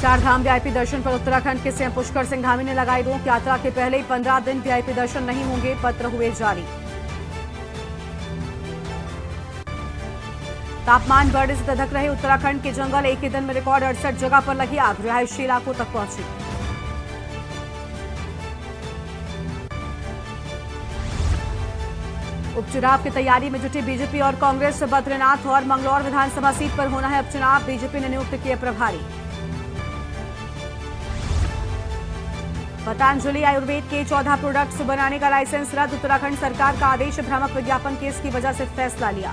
Chardham VIP दर्शन पर उत्तराखंड के CM Pushkar Singh Dhami ने लगाई रोक। यात्रा के पहले ही 15 दिन वीआईपी दर्शन नहीं होंगे, पत्र हुए जारी। तापमान बढ़ने से धधक रहे उत्तराखंड के जंगल। एक ही दिन में रिकॉर्ड 68 जगह पर लगी आग, रिहायशी इलाकों तक पहुंची। उपचुनाव की तैयारी में जुटी बीजेपी और कांग्रेस। बद्रीनाथ और मंगलौर विधानसभा सीट पर होना है उपचुनाव, बीजेपी ने नियुक्त किए प्रभारी। पतंजलि आयुर्वेद के 14 प्रोडक्ट्स बनाने का लाइसेंस रद्द। उत्तराखंड सरकार का आदेश, भ्रामक विज्ञापन केस की वजह से फैसला लिया।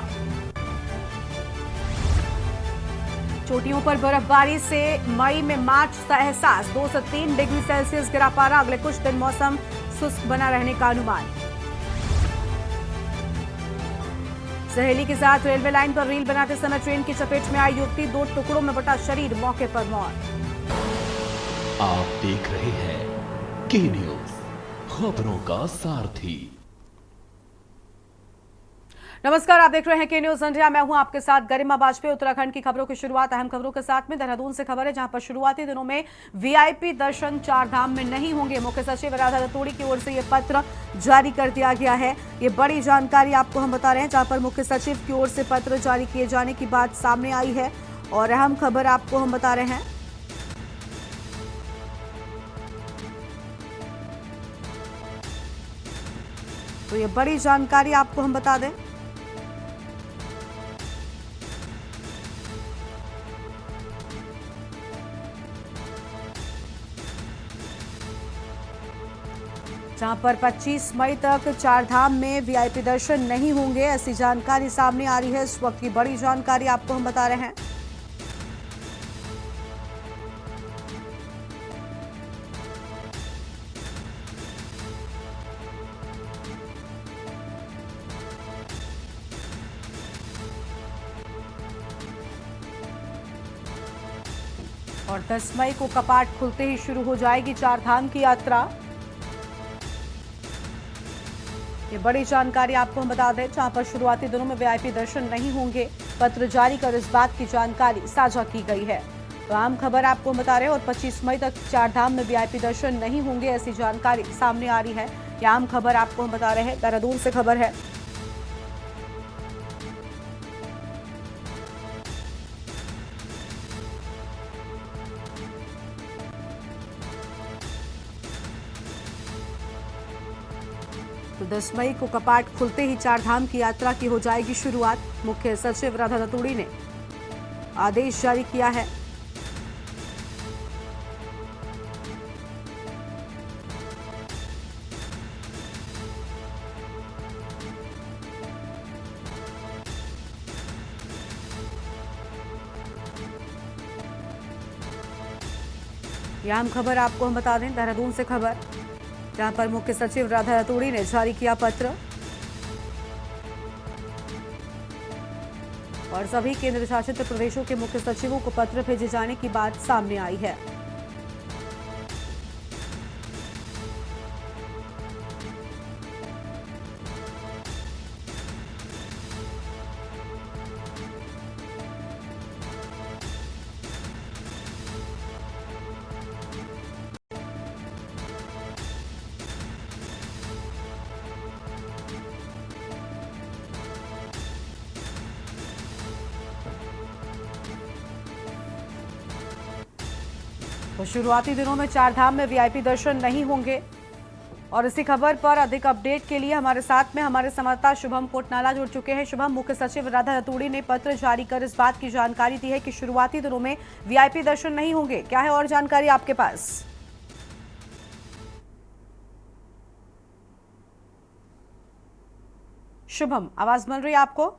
चोटियों पर बर्फबारी से मई में मार्च का एहसास। 2 से 3 डिग्री सेल्सियस गिरा पारा। अगले कुछ दिन मौसम शुष्क बना रहने का अनुमान। सहेली के साथ रेलवे लाइन पर रील बनाते समय ट्रेन की चपेट में आई युवती। 2 टुकड़ों में बटा शरीर, मौके पर मौत। आप देख रहे हैं के न्यूज, खबरों का सारथी। नमस्कार, आप देख रहे हैं के न्यूज इंडिया। मैं हूं आपके साथ गरिमा वाजपेयी। उत्तराखंड की खबरों की शुरुआत अहम खबरों के साथ में देहरादून से खबर है, जहां पर शुरुआती दिनों में वीआईपी दर्शन चारधाम में नहीं होंगे। मुख्य सचिव राधा रतूड़ी की ओर से यह पत्र जारी कर दिया गया है। ये बड़ी जानकारी आपको हम बता रहे हैं, जहां पर मुख्य सचिव की ओर से पत्र जारी किए जाने की बात सामने आई है और अहम खबर आपको हम बता रहे हैं। तो ये बड़ी जानकारी आपको हम बता दें। जहां पर 25 मई तक चारधाम में वीआईपी दर्शन नहीं होंगे, ऐसी जानकारी सामने आ रही है। इस वक्त की बड़ी जानकारी आपको हम बता रहे हैं। और 10 मई को कपाट खुलते ही शुरू हो जाएगी चारधाम की यात्रा। ये बड़ी जानकारी आपको हम बता दें, जहां पर शुरुआती दिनों में वीआईपी दर्शन नहीं होंगे, पत्र जारी कर इस बात की जानकारी साझा की गई है। तो आम खबर आपको हम बता रहे हैं और 25 मई तक चारधाम में वीआईपी दर्शन नहीं होंगे, ऐसी जानकारी सामने आ रही है। ये आम खबर आपको हम बता रहे हैं, देहरादून से खबर है। तो 10 मई को कपाट खुलते ही चारधाम की यात्रा की हो जाएगी शुरुआत। मुख्य सचिव राधा रतूड़ी ने आदेश जारी किया है। यह अहम खबर आपको हम बता दें, देहरादून से खबर, जहां पर मुख्य सचिव राधा रतूड़ी ने जारी किया पत्र और सभी केंद्र शासित प्रदेशों के मुख्य सचिवों को पत्र भेजे जाने की बात सामने आई है। तो शुरुआती दिनों में चारधाम में वीआईपी दर्शन नहीं होंगे। और इसी खबर पर अधिक अपडेट के लिए हमारे साथ में हमारे संवाददाता शुभम कोटनाला जुड़ चुके हैं। शुभम, मुख्य सचिव राधा रतूड़ी ने पत्र जारी कर इस बात की जानकारी दी है कि शुरुआती दिनों में वीआईपी दर्शन नहीं होंगे। क्या है और जानकारी आपके पास? शुभम, आवाज मिल रही है आपको?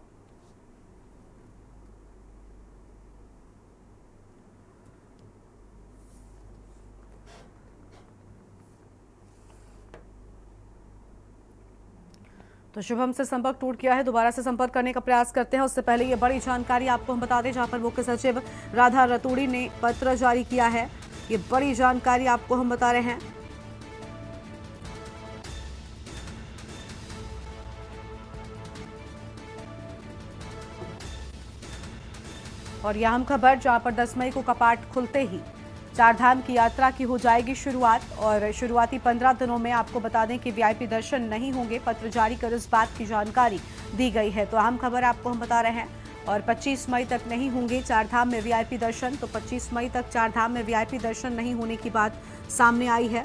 तो शुभम से संपर्क टूट गया है, दोबारा से संपर्क करने का प्रयास करते हैं। उससे पहले ये बड़ी जानकारी आपको हम बता दें, जहां पर मुख्य सचिव राधा रतूड़ी ने पत्र जारी किया है। ये बड़ी जानकारी आपको हम बता रहे हैं। और यह अहम खबर, जहां पर 10 मई को कपाट खुलते ही चारधाम की यात्रा की हो जाएगी शुरुआत और शुरुआती 15 दिनों में आपको बता दें कि वीआईपी दर्शन नहीं होंगे। पत्र जारी कर इस बात की जानकारी दी गई है। तो अहम खबर आपको हम बता रहे हैं और 25 मई तक नहीं होंगे चारधाम में वीआईपी दर्शन। तो 25 मई तक चारधाम में वीआईपी दर्शन नहीं होने की बात सामने आई है।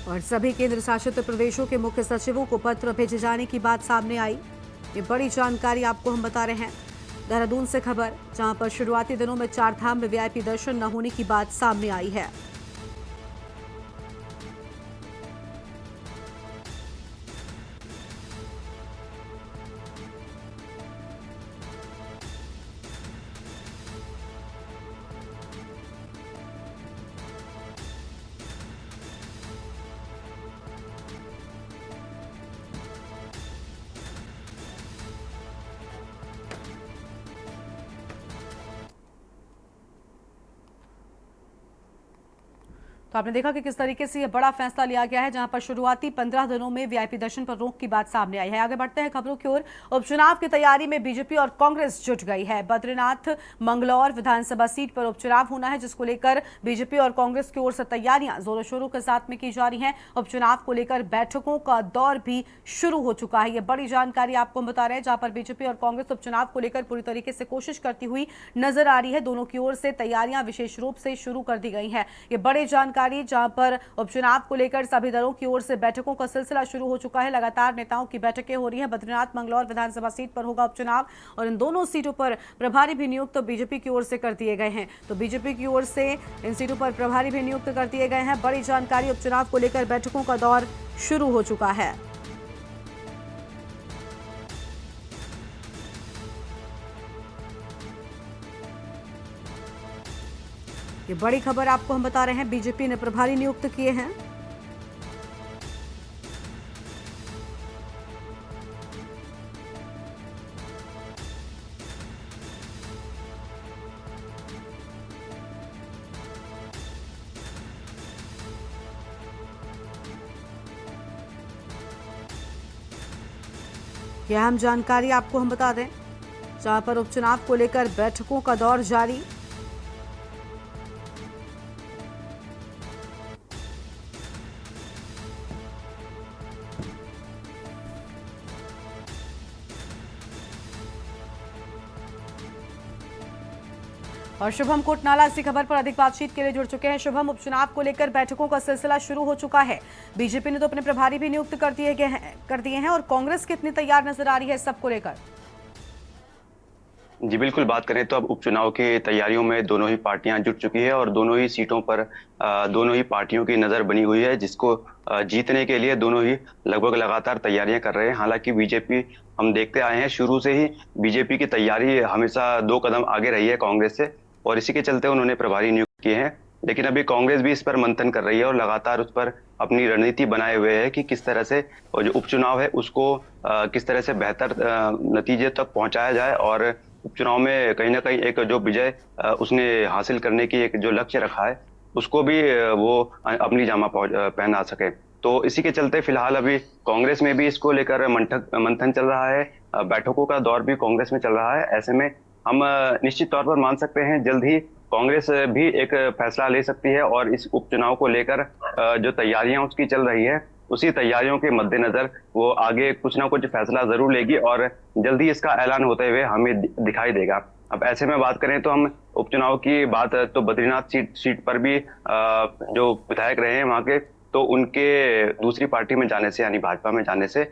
और सभी केंद्र शासित प्रदेशों के मुख्य सचिवों को पत्र भेजे जाने की बात सामने आई। ये बड़ी जानकारी आपको हम बता रहे हैं। देहरादून से खबर, जहां पर शुरुआती दिनों में चारधाम में वीआईपी दर्शन न होने की बात सामने आई है। तो आपने देखा कि किस तरीके से यह बड़ा फैसला लिया गया है, जहां पर शुरुआती 15 दिनों में वीआईपी दर्शन पर रोक की बात सामने आई है। आगे बढ़ते हैं खबरों की ओर। उपचुनाव की तैयारी में बीजेपी और कांग्रेस जुट गई है। बद्रीनाथ मंगलौर विधानसभा सीट पर उपचुनाव होना है, जिसको लेकर बीजेपी और कांग्रेस की ओर से तैयारियां जोरों शोरों के साथ में की जा रही हैं। उपचुनाव को लेकर बैठकों का दौर भी शुरू हो चुका है। यह बड़ी जानकारी आपको हम बता रहे हैं, जहां पर बीजेपी और कांग्रेस उपचुनाव को लेकर पूरी तरीके से कोशिश करती हुई नजर आ रही है। दोनों की ओर से तैयारियां विशेष रूप से शुरू कर दी गई हैं। ये बड़ी जानकारी, जहां पर उपचुनाव को लेकर सभी दलों की ओर से बैठकों का सिलसिला शुरू हो चुका है। लगातार नेताओं की बैठकें हो रही हैं। बद्रीनाथ मंगलौर विधानसभा सीट पर होगा उपचुनाव और इन दोनों सीटों पर प्रभारी भी नियुक्त तो बीजेपी की ओर से कर दिए गए हैं। तो बीजेपी की ओर से इन सीटों पर प्रभारी भी नियुक्त कर दिए गए हैं। बड़ी जानकारी, उपचुनाव को लेकर बैठकों का दौर शुरू हो चुका है। ये बड़ी खबर आपको हम बता रहे हैं, बीजेपी ने प्रभारी नियुक्त किए हैं। यह अहम जानकारी आपको हम बता दें, जहां पर उपचुनाव को लेकर बैठकों का दौर जारी। और शुभम कोटनाला इसी खबर पर अधिक बातचीत के लिए जुड़ चुके हैं। शुभम, उपचुनाव को लेकर बैठकों का सिलसिला शुरू हो चुका है। बीजेपी ने तो अपने प्रभारी भी नियुक्त कर दिए हैं और कांग्रेस कितनी तैयार नजर आ रही है इस सबको लेकर? जी बिल्कुल, बात करें तो अब उपचुनाव की तैयारियों में दोनों ही पार्टियां जुट चुकी है और दोनों ही सीटों पर दोनों ही पार्टियों की नजर बनी हुई है, जिसको जीतने के लिए दोनों ही लगभग लगातार तैयारियां कर रहे हैं। हालांकि बीजेपी, हम देखते आए हैं शुरू से ही बीजेपी की तैयारी हमेशा 2 कदम आगे रही है कांग्रेस से और इसी के चलते उन्होंने प्रभारी नियुक्त किए हैं। लेकिन अभी कांग्रेस भी इस पर मंथन कर रही है और लगातार उस पर अपनी रणनीति बनाए हुए है कि किस तरह से जो उपचुनाव है उसको किस तरह से बेहतर नतीजे तक पहुंचाया जाए और उपचुनाव में कहीं ना कहीं एक जो विजय उसने हासिल करने की एक जो लक्ष्य रखा है उसको भी वो अपनी जामा पहना सके। तो इसी के चलते फिलहाल अभी कांग्रेस में भी इसको लेकर मंथन चल रहा है। बैठकों का दौर भी कांग्रेस में चल रहा है। ऐसे में हम निश्चित तौर पर मान सकते हैं जल्द ही कांग्रेस भी एक फैसला ले सकती है और इस उपचुनाव को लेकर जो तैयारियां उसकी चल रही है उसी तैयारियों के मद्देनजर वो आगे कुछ ना कुछ फैसला जरूर लेगी और जल्दी इसका ऐलान होते हुए हमें दिखाई देगा। अब ऐसे में बात करें तो हम उपचुनाव की बात तो बद्रीनाथ सीट पर भी जो विधायक रहे हैं वहां के, तो उनके दूसरी पार्टी में जाने से यानी भाजपा में जाने से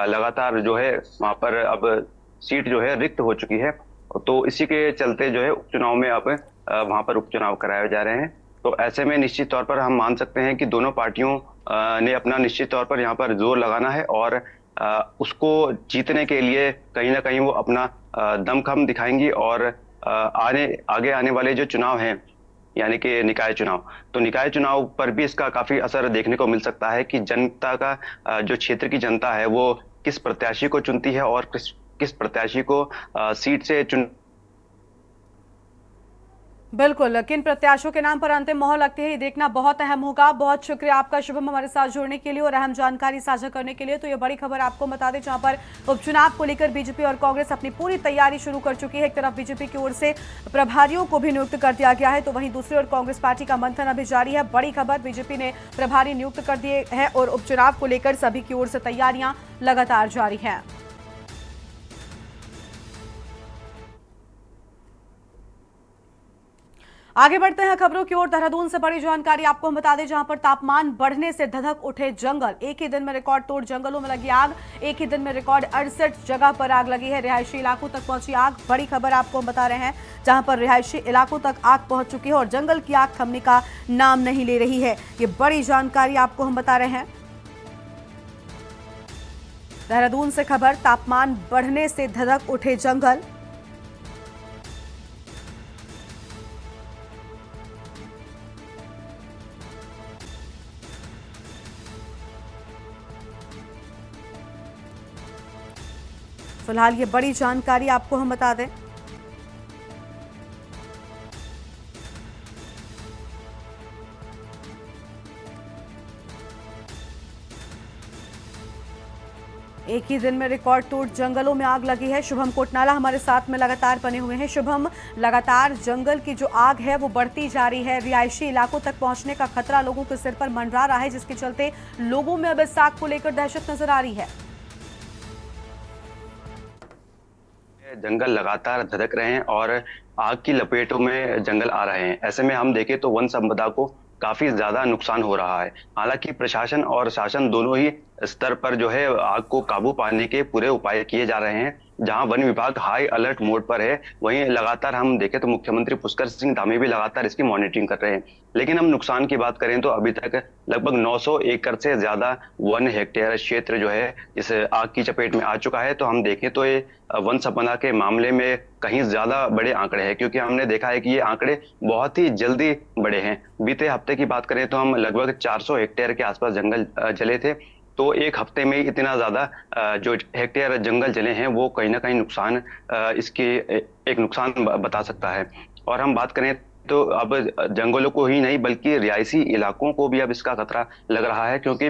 लगातार जो है वहां पर अब सीट जो है रिक्त हो चुकी है। तो इसी के चलते जो है उपचुनाव में अब वहां पर उपचुनाव कराए जा रहे हैं। तो ऐसे में निश्चित तौर पर हम मान सकते हैं कि दोनों पार्टियों ने अपना निश्चित तौर पर यहाँ पर जोर लगाना है और उसको जीतने के लिए कहीं ना कहीं वो अपना दमखम दिखाएंगी और आगे आने वाले जो चुनाव हैं, यानी कि निकाय चुनाव, तो निकाय चुनाव पर भी इसका काफी असर देखने को मिल सकता है कि जनता का जो क्षेत्र की जनता है वो किस प्रत्याशी को चुनती है और किस प्रत्याशी को सीट से चुन। बिल्कुल, किन प्रत्याशियों के नाम पर अंतिम मोहर लगती है ये देखना बहुत अहम होगा। बहुत शुक्रिया आपका शुभम, हमारे साथ जुड़ने के लिए और अहम जानकारी साझा करने के लिए। तो ये बड़ी खबर आपको बता दें, जहां पर उपचुनाव को लेकर बीजेपी और कांग्रेस अपनी पूरी तैयारी शुरू कर चुकी है। एक तरफ बीजेपी की ओर से प्रभारियों को भी नियुक्त कर दिया गया है, तो वहीं दूसरी ओर कांग्रेस पार्टी का मंथन अभी जारी है। बड़ी खबर, बीजेपी ने प्रभारी नियुक्त कर दिए हैं और उपचुनाव को लेकर सभी की ओर से तैयारियां लगातार जारी है। आगे बढ़ते हैं खबरों की ओर। देहरादून से बड़ी जानकारी आपको हम बता दें, जहां पर तापमान बढ़ने से धधक उठे जंगल। एक ही दिन में रिकॉर्ड तोड़ जंगलों में लगी आग। एक ही दिन में रिकॉर्ड 68 जगह पर आग लगी है। रिहायशी इलाकों तक पहुंची आग। बड़ी खबर आपको हम बता रहे हैं, जहां पर रिहायशी इलाकों तक आग पहुंच चुकी है और जंगल की आग थमने का नाम नहीं ले रही है। ये बड़ी जानकारी आपको हम बता रहे हैं। देहरादून से खबर, तापमान बढ़ने से धधक उठे जंगल। फिलहाल ये बड़ी जानकारी आपको हम बता दें। एक ही दिन में रिकॉर्ड तोड़ जंगलों में आग लगी है। शुभम कोटनाला हमारे साथ में लगातार बने हुए हैं। शुभम, लगातार जंगल की जो आग है वो बढ़ती जा रही है। रिहायशी इलाकों तक पहुंचने का खतरा लोगों के सिर पर मंडरा रहा है, जिसके चलते लोगों में अब इस आग को लेकर दहशत नजर आ रही है। जंगल लगातार धधक रहे हैं और आग की लपेटों में जंगल आ रहे हैं। ऐसे में हम देखें तो वन संपदा को काफी ज्यादा नुकसान हो रहा है। हालांकि प्रशासन और शासन दोनों ही स्तर पर जो है आग को काबू पाने के पूरे उपाय किए जा रहे हैं। जहां वन विभाग हाई अलर्ट मोड पर है, वहीं लगातार हम देखें तो मुख्यमंत्री पुष्कर सिंह धामी भी लगातार इसकी मॉनिटरिंग कर रहे हैं। लेकिन हम नुकसान की बात करें तो अभी तक लगभग 900 एकड़ से ज्यादा 1 हेक्टेयर क्षेत्र जो है इस आग की चपेट में आ चुका है। तो हम देखें तो ये वन संपदा के मामले में कहीं ज्यादा बड़े आंकड़े हैं, क्योंकि हमने देखा है कि ये आंकड़े बहुत ही जल्दी बढ़े हैं। बीते हफ्ते की बात करें तो हम लगभग 400 हेक्टेयर के आसपास जंगल जले थे। तो एक हफ्ते में इतना ज्यादा जो हेक्टेयर जंगल जले हैं वो कहीं ना कहीं नुकसान इसके एक नुकसान बता सकता है। और हम बात करें तो अब जंगलों को ही नहीं बल्कि रिहायशी इलाकों को भी अब इसका खतरा लग रहा है, क्योंकि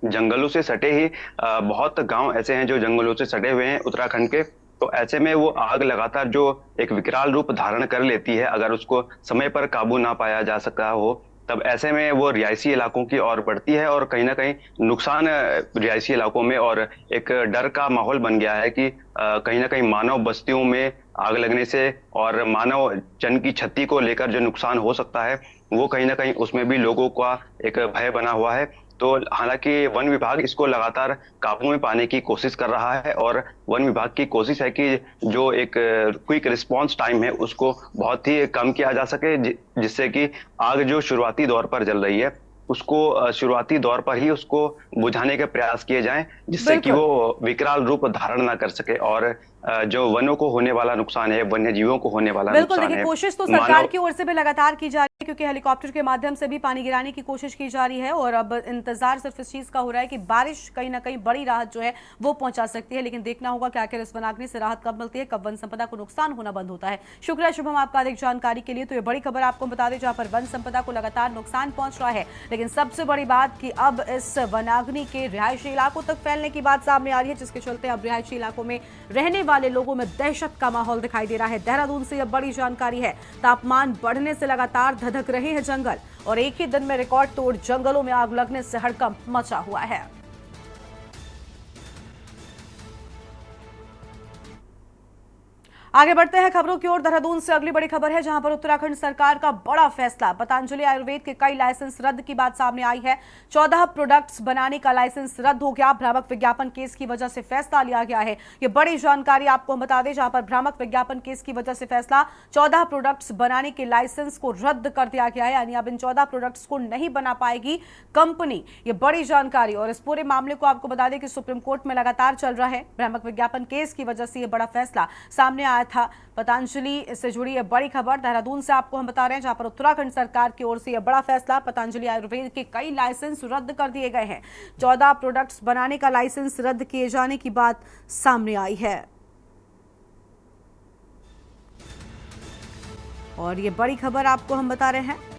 जंगलों से सटे ही बहुत गांव ऐसे हैं जो जंगलों से सटे हुए हैं उत्तराखंड के। तो ऐसे में वो आग लगातार जो एक विकराल रूप धारण कर लेती है, अगर उसको समय पर काबू ना पाया जा सका हो, तब ऐसे में वो रिहायशी इलाकों की ओर बढ़ती है और कहीं ना कहीं नुकसान रिहायशी इलाकों में और एक डर का माहौल बन गया है कि कहीं ना कहीं मानव बस्तियों में आग लगने से और मानव जन की क्षति को लेकर जो नुकसान हो सकता है वो कहीं ना कहीं उसमें भी लोगों का एक भय बना हुआ है। तो हालांकि वन विभाग इसको लगातार काबू में पाने की कोशिश कर रहा है और वन विभाग की कोशिश है कि जो एक क्विक रिस्पांस टाइम है उसको बहुत ही कम किया जा सके, जिससे कि आग जो शुरुआती दौर पर जल रही है उसको शुरुआती दौर पर ही उसको बुझाने के प्रयास किए जाएं, जिससे कि वो विकराल रूप धारण ना कर सके और जो वनों को होने वाला नुकसान है, वन्य जीवों को होने वाला नुकसान है। देखिए, कोशिश तो सरकार की ओर से भी लगातार की जा रही है, क्योंकि हेलीकॉप्टर के माध्यम से भी पानी गिराने की कोशिश की जा रही है और अब इंतजार सिर्फ इस चीज का हो रहा है कि बारिश कहीं ना कहीं बड़ी राहत जो है वो पहुंचा सकती है। लेकिन देखना होगा कि आखिर इस वनाग्नि से राहत कब मिलती है, कब वन संपदा को नुकसान होना बंद होता है। शुक्रिया शुभम आपका अधिक जानकारी के लिए। तो ये बड़ी खबर आपको बता दें, जहां पर वन संपदा को लगातार नुकसान पहुंच रहा है, लेकिन सबसे बड़ी बात कि अब इस वनाग्नि के रिहायशी इलाकों तक फैलने की बात सामने आ रही है, जिसके चलते अब रिहायशी इलाकों में रहने वाले लोगों में दहशत का माहौल दिखाई दे रहा है। देहरादून से यह बड़ी जानकारी है। तापमान बढ़ने से लगातार धधक रहे हैं जंगल और एक ही दिन में रिकॉर्ड तोड़ जंगलों में आग लगने से हड़कंप मचा हुआ है। आगे बढ़ते हैं खबरों की ओर। देहरादून से अगली बड़ी खबर है, जहां पर उत्तराखंड सरकार का बड़ा फैसला। पतंजलि आयुर्वेद के कई लाइसेंस रद्द की बात सामने आई है। 14 प्रोडक्ट्स बनाने का लाइसेंस रद्द हो गया। भ्रामक विज्ञापन केस की वजह से फैसला लिया गया है। ये बड़ी जानकारी आपको बता दें, जहां पर भ्रामक विज्ञापन केस की वजह से फैसला, 14 प्रोडक्ट्स बनाने के लाइसेंस को रद्द कर दिया गया है। यानी अब इन 14 प्रोडक्ट्स को नहीं बना पाएगी कंपनी। ये बड़ी जानकारी और इस पूरे मामले को आपको बता दें कि सुप्रीम कोर्ट में लगातार चल रहा है। भ्रामक विज्ञापन केस की वजह से यह बड़ा फैसला सामने आया, आया था। पतंजलि से जुड़ी यह बड़ी खबर देहरादून से आपको हम बता रहे हैं, जहां पर उत्तराखंड सरकार की ओर से यह बड़ा फैसला। पतंजलि आयुर्वेद के कई लाइसेंस रद्द कर दिए गए हैं। 14 प्रोडक्ट्स बनाने का लाइसेंस रद्द किए जाने की बात सामने आई है और ये बड़ी खबर आपको हम बता रहे हैं।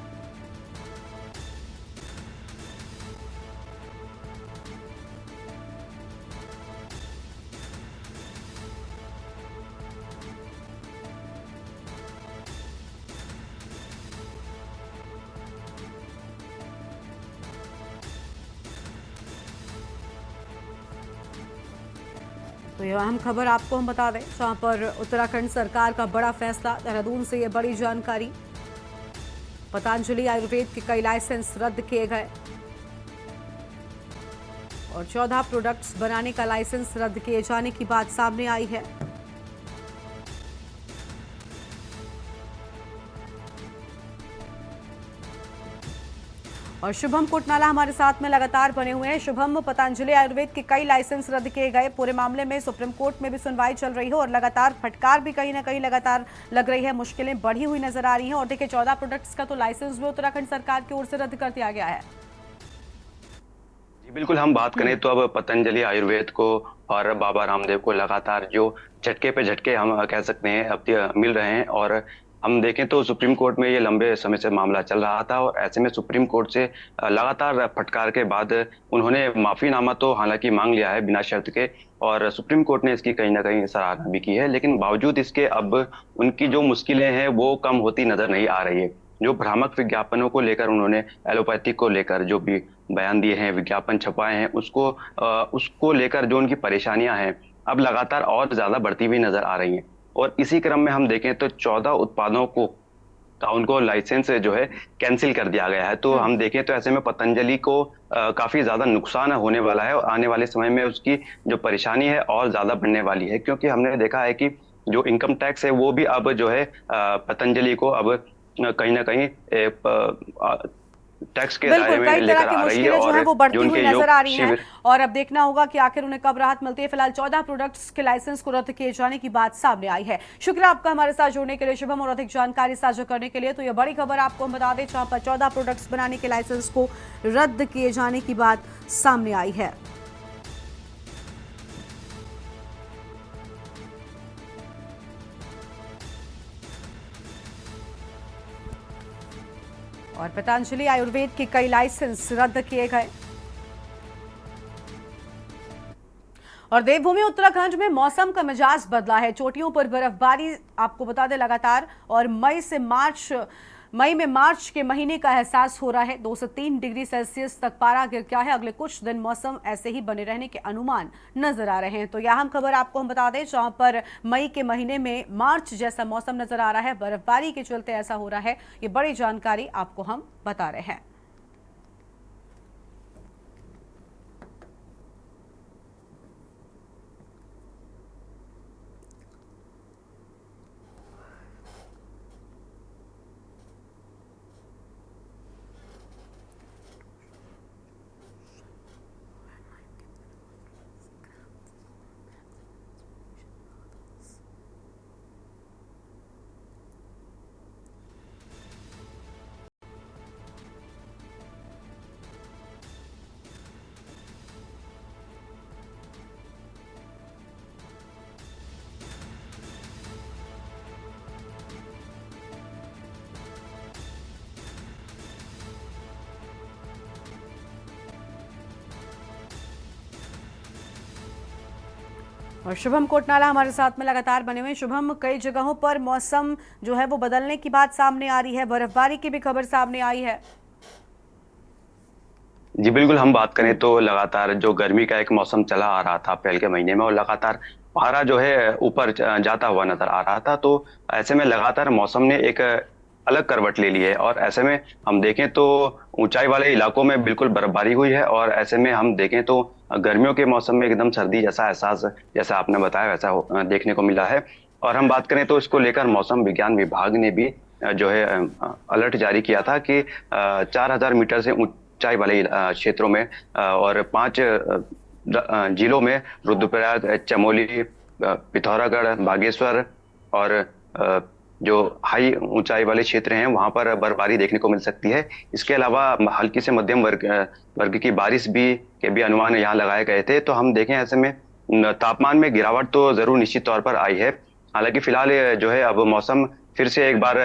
तो यह अहम खबर आपको हम बता दें, जहां पर उत्तराखंड सरकार का बड़ा फैसला। देहरादून से यह बड़ी जानकारी। पतंजलि आयुर्वेद के कई लाइसेंस रद्द किए गए और 14 प्रोडक्ट्स बनाने का लाइसेंस रद्द किए जाने की बात सामने आई है। और शुभम कोटनाला हमारे साथ में लगातार बने हुए हैं। शुभम, पतंजलि आयुर्वेद के कई लाइसेंस रद्द किए गए, पूरे मामले में सुप्रीम कोर्ट में भी सुनवाई चल रही है और लगातार फटकार भी कहीं ना कहीं लगातार लग रही है, मुश्किलें बढ़ी हुई नजर आ रही हैं। और देखिए 14 प्रोडक्ट्स का तो लाइसेंस भी उत्तराखंड सरकार की ओर से रद्द कर दिया गया है। जी बिल्कुल, हम बात करें तो अब पतंजलि आयुर्वेद को और बाबा रामदेव को लगातार जो झटके पे झटके हम कह सकते हैं अब मिल रहे हैं। और हम देखें तो सुप्रीम कोर्ट में ये लंबे समय से मामला चल रहा था और ऐसे में सुप्रीम कोर्ट से लगातार फटकार के बाद उन्होंने माफीनामा तो हालांकि मांग लिया है बिना शर्त के, और सुप्रीम कोर्ट ने इसकी कहीं ना कहीं सराहना भी की है। लेकिन बावजूद इसके अब उनकी जो मुश्किलें हैं वो कम होती नजर नहीं आ रही है। जो भ्रामक विज्ञापनों को लेकर उन्होंने एलोपैथिक को लेकर जो भी बयान दिए हैं, विज्ञापन छपाए हैं, उसको लेकर जो उनकी परेशानियां हैं अब लगातार और ज्यादा बढ़ती हुई नजर आ रही हैं। और इसी क्रम में हम देखें तो 14 उत्पादों का उनको लाइसेंस जो है कैंसिल कर दिया गया है। तो हम देखें तो ऐसे में पतंजलि को काफी ज्यादा नुकसान होने वाला है और आने वाले समय में उसकी जो परेशानी है और ज्यादा बढ़ने वाली है, क्योंकि हमने देखा है कि जो इनकम टैक्स है वो भी अब जो है पतंजलि को अब कहीं ना कहीं टैक्स के दायरे में लेकर आ रही है जो है और वो बढ़ती जो हुई उनके नजर आ रही योग हैं। और अब देखना होगा कि आखिर उन्हें कब राहत मिलती है। फिलहाल 14 प्रोडक्ट्स के लाइसेंस को रद्द किए जाने की बात सामने आई है। शुक्रिया आपका हमारे साथ जुड़ने के लिए शुभम, और अधिक जानकारी साझा करने के लिए। तो यह बड़ी खबर आपको हम बता दें, जहां पर 14 प्रोडक्ट्स बनाने के लाइसेंस को रद्द किए जाने की बात सामने आई है। और पतंजलि आयुर्वेद के कई लाइसेंस रद्द किए गए। और देवभूमि उत्तराखंड में मौसम का मिजाज बदला है। चोटियों पर बर्फबारी आपको बता दें लगातार, और मई में मार्च के महीने का एहसास हो रहा है। 2 से 3 डिग्री सेल्सियस तक पारा गिर गया है। अगले कुछ दिन मौसम ऐसे ही बने रहने के अनुमान नजर आ रहे हैं। तो यह अहम खबर आपको हम बता दें, जहां पर मई के महीने में मार्च जैसा मौसम नजर आ रहा है, बर्फबारी के चलते ऐसा हो रहा है। ये बड़ी जानकारी आपको हम बता रहे हैं। और शुभम कोटनाला हमारे साथ में लगातार बने हुए। शुभम, कई जगहों पर मौसम जो है वो बदलने की बात सामने आ रही है, बर्फबारी की भी खबर सामने आई है। जी बिल्कुल, हम बात करें तो लगातार जो गर्मी का एक मौसम चला आ रहा था अप्रैल के महीने में, और लगातार पारा जो है ऊपर जाता हुआ नजर आ रहा था। तो ऐसे में लगातार मौसम ने एक अलग करवट ले ली है और ऐसे में हम देखें तो ऊंचाई वाले इलाकों में बिल्कुल बर्फबारी हुई है, और ऐसे में हम देखें तो गर्मियों के मौसम में एकदम सर्दी जैसा एहसास जैसा आपने बताया वैसा देखने को मिला है। और हम बात करें तो इसको लेकर मौसम विज्ञान विभाग ने भी जो है अलर्ट जारी किया था कि 4000 मीटर से ऊंचाई वाले क्षेत्रों में और 5 जिलों में रुद्रप्रयाग, चमोली, पिथौरागढ़, बागेश्वर और जो हाई ऊंचाई वाले क्षेत्र हैं वहां पर बर्फबारी देखने को मिल सकती है। इसके अलावा हल्की से मध्यम वर्ग की बारिश भी अनुमान यहाँ लगाए गए थे। तो हम देखें ऐसे में तापमान में गिरावट तो जरूर निश्चित तौर पर आई है। हालांकि फिलहाल जो है अब मौसम फिर से एक बार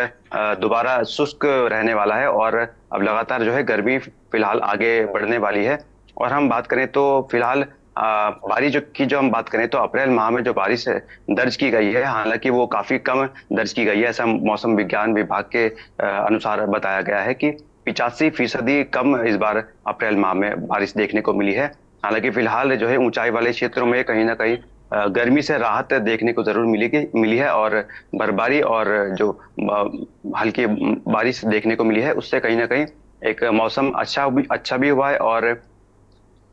दोबारा शुष्क रहने वाला है और अब लगातार जो है गर्मी फिलहाल आगे बढ़ने वाली है। और हम बात करें तो फिलहाल बारिश जो हम बात करें तो अप्रैल माह में जो बारिश दर्ज की गई है, हालांकि वो काफी कम दर्ज की गई है। ऐसा मौसम विज्ञान विभाग के अनुसार बताया गया है कि 85% कम इस बार अप्रैल माह में बारिश देखने को मिली है। हालांकि फिलहाल जो है ऊंचाई वाले क्षेत्रों में कहीं ना कहीं गर्मी से राहत देखने को जरूर मिली है और बर्फबारी और जो हल्की बारिश देखने को मिली है उससे कहीं ना कहीं एक मौसम अच्छा भी हुआ है और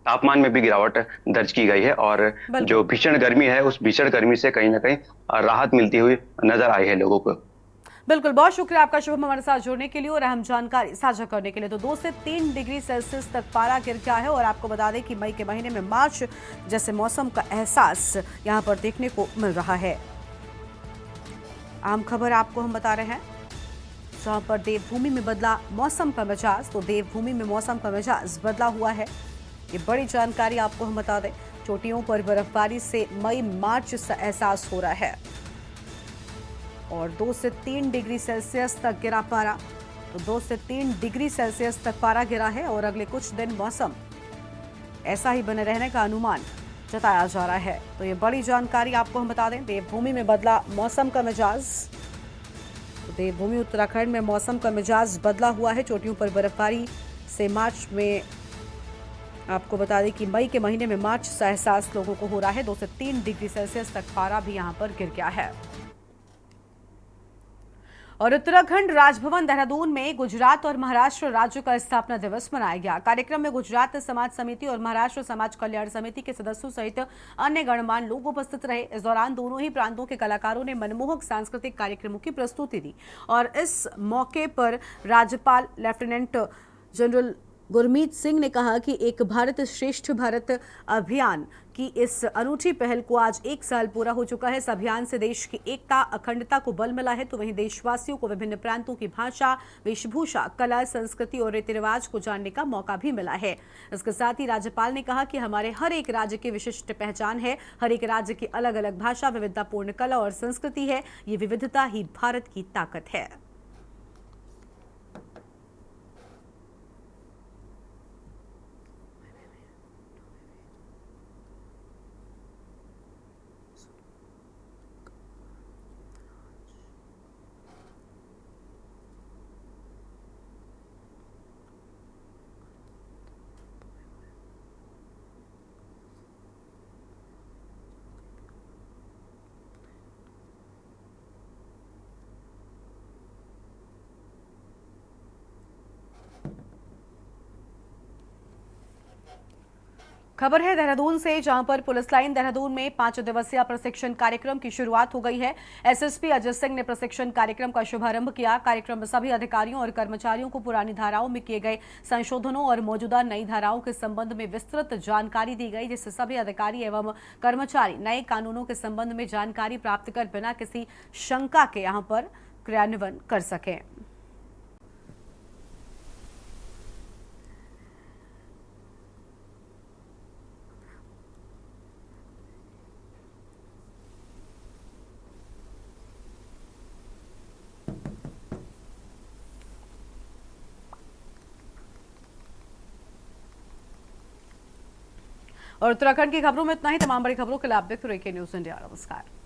तापमान में भी गिरावट दर्ज की गई है और जो भीषण गर्मी है उस भीषण गर्मी से कहीं ना कहीं राहत मिलती हुई नजर आई है लोगों को। बिल्कुल, बहुत शुक्रिया आपका शुभम हमारे साथ जुड़ने के लिए और अहम जानकारी साझा करने के लिए। तो 2 से 3 डिग्री सेल्सियस तक पारा गिर गया है और आपको बता दें कि मई के महीने में मार्च जैसे मौसम का एहसास यहां पर देखने को मिल रहा है। आम खबर आपको हम बता रहे हैं, जहां पर देवभूमि में बदला मौसम का मिजाज। तो देवभूमि में मौसम का मिजाज बदला हुआ है, ये बड़ी जानकारी आपको हम बता दें। चोटियों पर बर्फबारी से मई मार्च सा एहसास हो रहा है और 2 से 3 डिग्री सेल्सियस तक गिरा पारा। तो 2 से 3 डिग्री सेल्सियस तक पारा गिरा है और अगले कुछ दिन मौसम ऐसा ही बने रहने का अनुमान जताया जा रहा है। तो ये बड़ी जानकारी आपको हम बता दें, देवभूमि में बदला मौसम का मिजाज। तो देवभूमि उत्तराखंड में मौसम का मिजाज बदला हुआ है। चोटियों पर बर्फबारी से मार्च में आपको बता दें कि मई के महीने में मार्च सा एहसास लोगों को हो रहा है। 2 से 3 डिग्री सेल्सियस तक पारा भी यहां पर गिर गया है। और उत्तराखंड राजभवन देहरादून में गुजरात और महाराष्ट्र राज्य का स्थापना दिवस मनाया गया। कार्यक्रम में गुजरात समाज समिति और महाराष्ट्र समाज कल्याण समिति के सदस्यों सहित अन्य गणमान्य लोग उपस्थित रहे। इस दौरान दोनों ही प्रांतों के कलाकारों ने मनमोहक सांस्कृतिक कार्यक्रमों की प्रस्तुति दी और इस मौके पर राज्यपाल लेफ्टिनेंट जनरल गुरमीत सिंह ने कहा कि एक भारत श्रेष्ठ भारत अभियान की इस अनूठी पहल को आज 1 साल पूरा हो चुका है। इस अभियान से देश की एकता अखंडता को बल मिला है। तो वहीं देशवासियों को विभिन्न प्रांतों की भाषा, वेशभूषा, कला, संस्कृति और रीति रिवाज को जानने का मौका भी मिला है। इसके साथ ही राज्यपाल ने कहा कि हमारे हर एक राज्य की विशिष्ट पहचान है। हर एक राज्य की अलग अलग भाषा, विविधतापूर्ण कला और संस्कृति है। ये विविधता ही भारत की ताकत है। खबर है देहरादून से, जहां पर पुलिस लाइन देहरादून में 5 दिवसीय प्रशिक्षण कार्यक्रम की शुरुआत हो गई है। एसएसपी अजय सिंह ने प्रशिक्षण कार्यक्रम का शुभारंभ किया। कार्यक्रम में सभी अधिकारियों और कर्मचारियों को पुरानी धाराओं में किए गए संशोधनों और मौजूदा नई धाराओं के संबंध में विस्तृत जानकारी दी गई, जिससे सभी अधिकारी एवं कर्मचारी नए कानूनों के संबंध में जानकारी प्राप्त कर बिना किसी शंका के यहां पर क्रियान्वयन कर सकें। और उत्तराखंड की खबरों में इतना ही। तमाम बड़ी खबरों के लिए आप देखते रहिए के न्यूज़ इंडिया। नमस्कार।